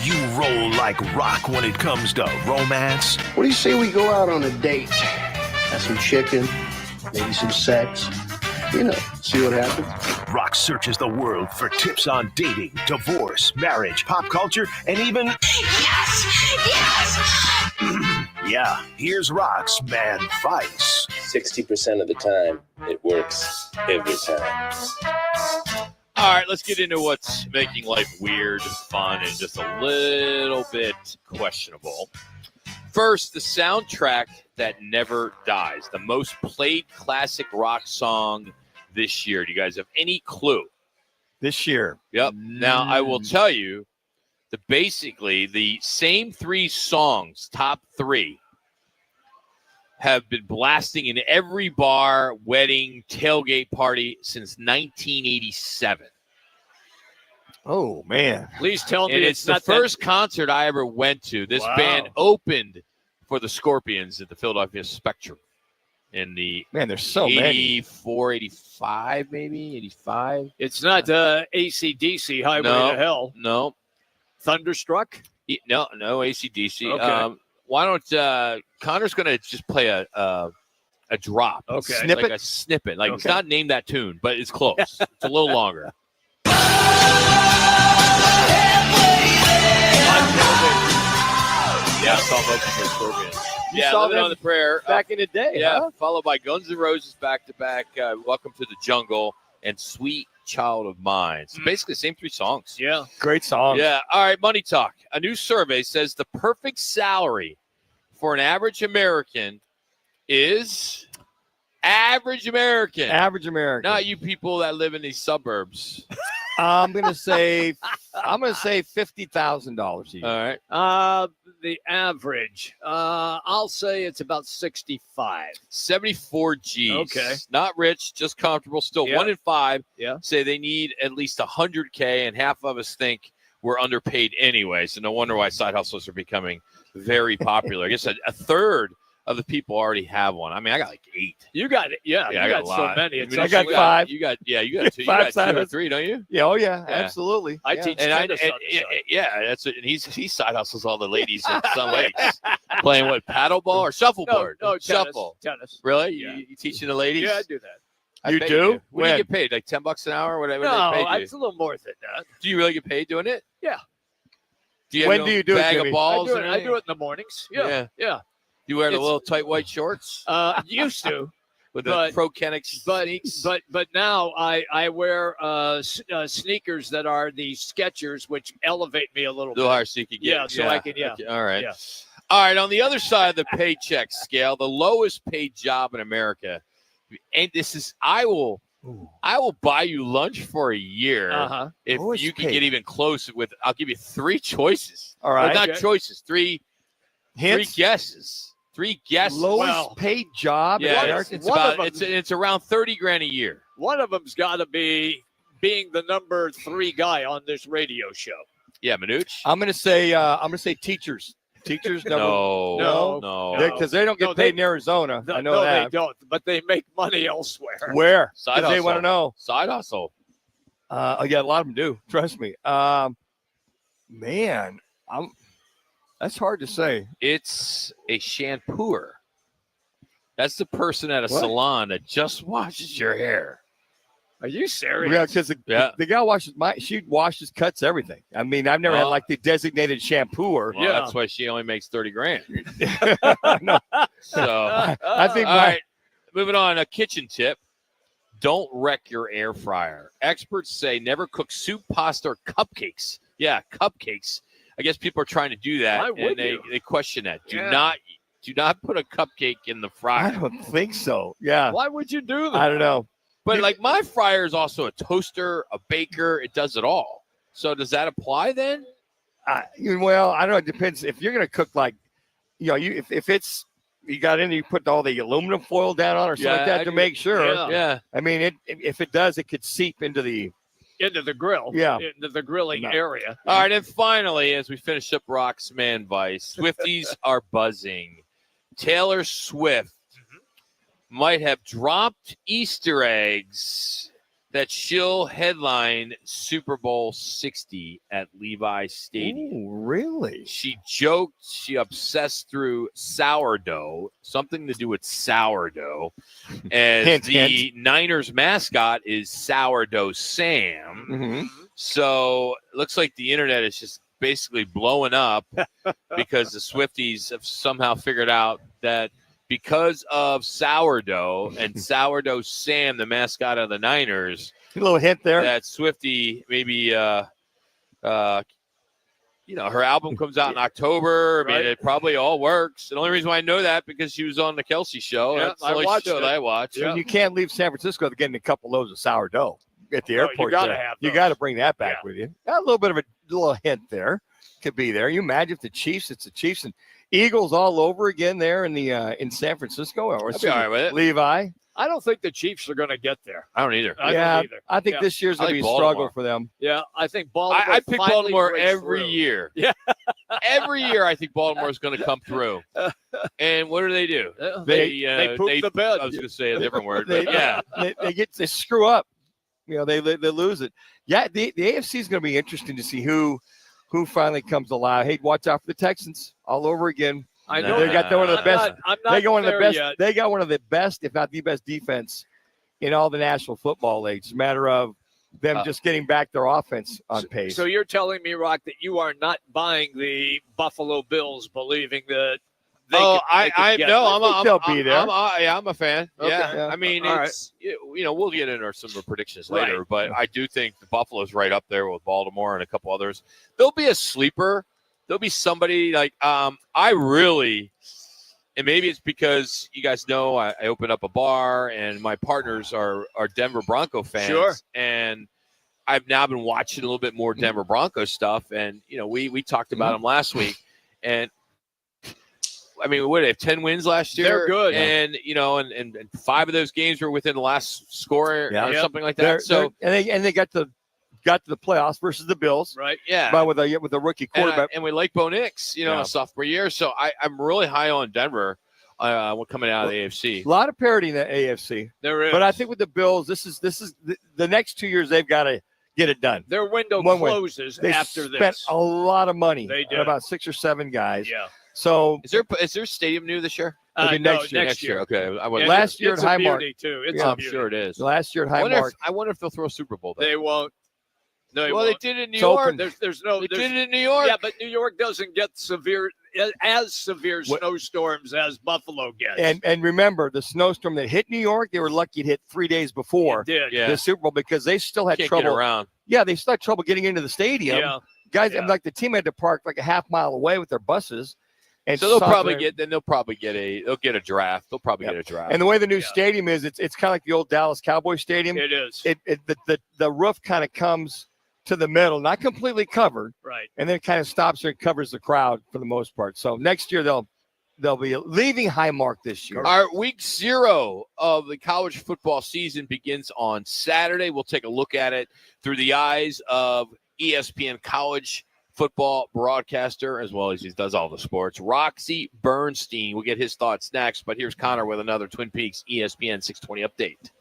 you roll like rock when it comes to romance? What do you say we go out on a date? Have some chicken, maybe some sex. See what happens. Rock searches the world for tips on dating, divorce, marriage, pop culture, and even... Yes! Yeah, here's Rock's Manvice. 60% of the time, it works every time. All right, let's get into what's making life weird, fun, and just a little bit questionable. First, the soundtrack that never dies. The most played classic rock song this year. Do you guys have any clue? This year. Yep. Now, I will tell you that basically the same three songs, top three, have been blasting in every bar, wedding, tailgate party since 1987. Oh, man. Please tell me and it's the first concert I ever went to. This band opened for the Scorpions at the Philadelphia Spectrum in the there's so 84, 85, maybe 85. It's not AC/DC Highway to Hell. No. Thunderstruck? No, AC/DC. Okay. Why don't Connor's going to just play a drop. Okay. Snippet? Like a snippet. Like it's not named that tune, but it's close. It's a little longer. Yeah, You saw them Living on the Prayer. back in the day. Yeah, huh? followed by Guns N' Roses back-to-back, Welcome to the Jungle, and Sweet Child of Mine. So basically the same three songs. Yeah. Great song. Yeah. All right, Money Talk. A new survey says the perfect salary for an average American is average American. Average American. Not you people that live in these suburbs. I'm gonna say $50,000 a year. All right. The average, I'll say it's about 65. 74 G's. Okay. Not rich, just comfortable. Still, Yeah. 1 in 5 Yeah. say they need at least 100K, and half of us think we're underpaid anyway. So no wonder why side hustles are becoming very popular. I guess a third of the people already have one. I mean, I got like 8. You got it. Yeah, Yeah, you I got got a so lot. many. I It's mean, I got 5. You got 2. You Five got 2 or sides. 3, don't you? Yeah, oh yeah, Yeah. absolutely. I Yeah. teach And tennis on the side. that's it. And he side hustles all the ladies in some lakes playing what, paddleball or shuffleboard? No, shuffle. Tennis. Really? Yeah. You teaching the ladies? Yeah, I do that. I You bet do? What do When? you get paid? Like $10 an hour? Whatever No, they pay you? it's a little more than that. Do you really get paid doing it? Yeah. Do you have When your do own you do it, bag Jimmy? of balls? I do and it everything? in the mornings. Yeah. You wear the It's- little tight white shorts Used to. with but- the Prokenix sneaks? But now I wear sneakers that are the Skechers, which elevate me a little The bit. higher so you can get. Yeah, so I can, yeah. Okay, all right. Yeah. All right. On the other side of the paycheck scale, the lowest paid job in America, and this is I will buy you lunch for a year Uh-huh. if Lowest you can paid. get even close with. I'll give you 3 choices. All right. Well, not Okay. choices. 3 Hints? guesses. 3 guesses. Lowest paid job in Yeah, America. it's One of about them- it's around $30,000 a year. One of them's got to be being the number 3 guy on this radio show. Yeah, Manuch. I'm gonna say teachers. Teachers No. because they don't get No, paid they- in Arizona. I know no, that. they don't, but they make money elsewhere. Where? Side 'Cause they hustle. want to know. Side hustle. Yeah, a lot of them do. Trust me. Man, that's hard to say. It's a shampooer. That's the person at a What? salon that just washes your hair. Are you serious? Yeah, because the guy she washes, cuts everything. I mean, I've never had like the designated shampooer. Well, that's why she only makes $30,000. No, So, I think all right, moving on. A kitchen tip: don't wreck your air fryer. Experts say never cook soup, pasta, or cupcakes. Yeah, cupcakes. I guess people are trying to do that, Why would and you? they question that. Do Yeah. not put a cupcake in the I fryer. don't think so. Yeah, Why would you do that? I don't know. But like my fryer is also a toaster, a baker. It does it all. So does that apply then? Well, I don't know. It depends. If you're going to cook if it's you got in, you put all the aluminum foil down on or something like that to make sure. Yeah. Yeah. I mean, if it does, it could seep into the. Into the grill. Yeah. Into the grilling area. All right, and finally, as we finish up Rock's Manvice, Swifties are buzzing. Taylor Swift might have dropped Easter eggs that she'll headline Super Bowl 60 at Levi Stadium. Ooh, really? She joked she obsessed through sourdough, something to do with sourdough, as Hint, the Niners mascot is Sourdough Sam. Mm-hmm. So it looks like the internet is just basically blowing up because the Swifties have somehow figured out that because of sourdough and Sourdough Sam, the mascot of the Niners, A little hint there. that Swiftie maybe, her album comes out in October. I mean, it probably all works. The only reason why I know that because she was on the Kelsey show. Yeah, That's the only show that I watched. Yeah. And you can't leave San Francisco without getting a couple loads of sourdough at the airport. You got to there. have You those. got to bring that back with you. Got a little bit of a little hint there. Could be there. You imagine if it's the Chiefs and Eagles all over again there in San Francisco, or I'd be all right with it. Levi. I don't think the Chiefs are going to get there. I don't either. I don't either. I think Yeah. this year's I gonna like be a struggle Baltimore. for them. Yeah, I think Baltimore. I pick finally Baltimore breaks every through. year. Yeah. Every year I think Baltimore is going to come through. And what do? They poop the bed. I was going to say a different word, They, but yeah. they screw up. They lose it. Yeah, the AFC is going to be interesting to see who finally comes alive. Hey, watch out for the Texans all over again. I know They got one of the best. I'm not They got one of the there best. yet. They got one of the best, if not the best, defense in all the National Football League. It's a matter of them just getting back their offense on pace. So you're telling me, Rock, that you are not buying the Buffalo Bills, believing that they Oh, could get there? they'll be there. I'm a fan. Okay. Yeah. I mean, All it's we'll get into some of the predictions Right. later, but I do think the Buffalo's right up there with Baltimore and a couple others. There'll be a sleeper. There'll be somebody like I really, and maybe it's because you guys know I opened up a bar and my partners are Denver Bronco fans. Sure. And I've now been watching a little bit more Denver Bronco stuff, and we talked about them last week, and I mean, what, they have 10 wins last year? They're good. And, and 5 of those games were within the last score or something like that. They got to the playoffs versus the Bills, Right. Yeah. but with a rookie quarterback. And we like Bo Nix, a sophomore year. So I'm really high on Denver coming out of the AFC. A lot of parity in the AFC. There is. But I think with the Bills, this is the next 2 years they've got to get it done. Their window One win. closes They after spent this. a lot of money. They on did. about 6 or 7 guys. Yeah. So Is there stadium new this year? It'll be No, next year. Okay. And Last year it's at a Highmark. beauty, too. It's Yeah, a I'm beauty. sure it is. last year at I Highmark. wonder if they'll throw a Super Bowl there. They won't. No, they well, won't. they did it in New It's York. open. There's no. They there's- did it in New York. Yeah, but New York doesn't get severe snowstorms as Buffalo gets. And remember, the snowstorm that hit New York, they were lucky it hit 3 days before It did. Yeah. the Super Bowl because they still had Can't get trouble. around. Yeah, they still had trouble getting into the stadium. Yeah. Guys, Yeah. like the team had to park like a half mile away with their buses. And So they'll stop probably there. get a draft. They'll probably get a draft. And the way the new Yeah. stadium is, it's kind of like the old Dallas Cowboys stadium. It is. The roof kind of comes to the middle, not completely covered, Right. and then it kind of stops there and covers the crowd for the most part. So next year they'll be leaving Highmark this year. Our week 0 of the college football season begins on Saturday. We'll take a look at it through the eyes of ESPN college football broadcaster, as well as he does all the sports, Roxy Bernstein. We'll get his thoughts next, but here's Connor with another Twin Peaks ESPN 620 update.